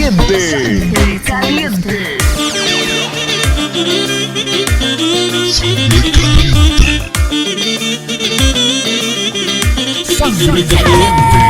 Caliente. Caliente. Sangre caliente.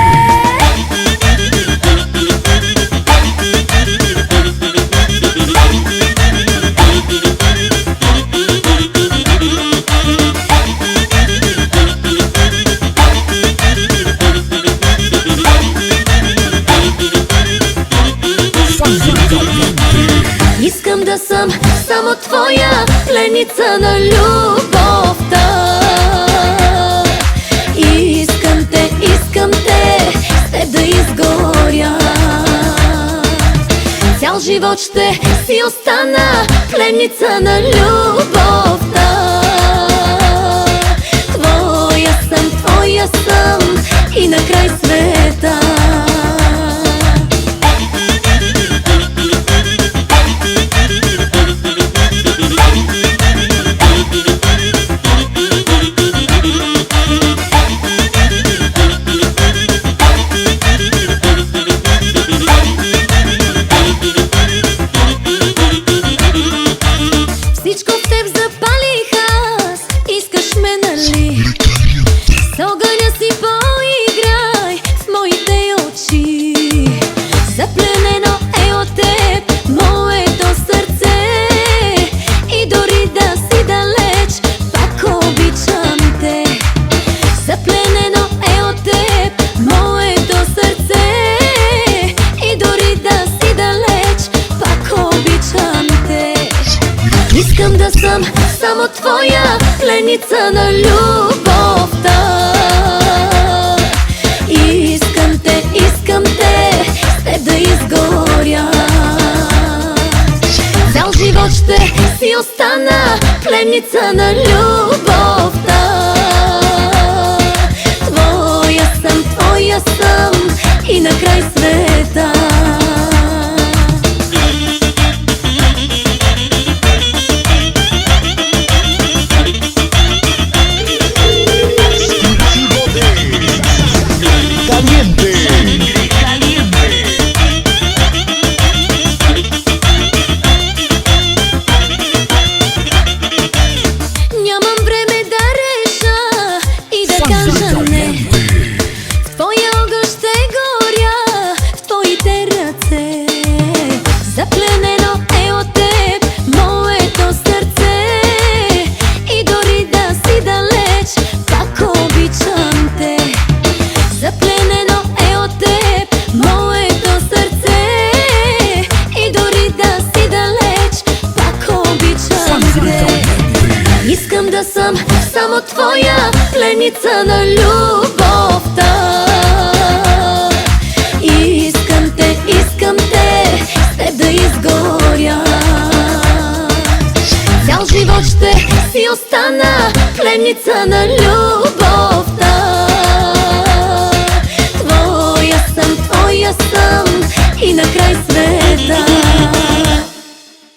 Искам да съм само твоя пленница на любовта. Искам те, с теб да изгоря. Цял живот ще си остана пленница на любовта. Твоя съм и на край света. Всичко в теб запалих аз, искаш ме, нали? С огъня си поиграй с моите очи. Запленено е от теб моето сърце. И дори да си далеч, пак обичам те. Запленено е от теб моето сърце. И дори да си далеч, пак обичам те. Искам да съм само твоя пленница на любовта. Искам те, с теб да изгоря. Цял живот ще си остана пленница на любовта. Твоя съм и на край света. Нямам време да реша и да кажа не. В твоя огън ще горя, в твоите ръце. Запленено е от теб моето сърце. И дори да си далеч, пак обичам те. Запленено е от теб моето сърце. И дори да си далеч, пак обичам те. Искам да съм само твоя пленница на любовта. Искам те, с теб да изгоря. Цял живот ще си остана пленница на любовта. Твоя съм и на край света.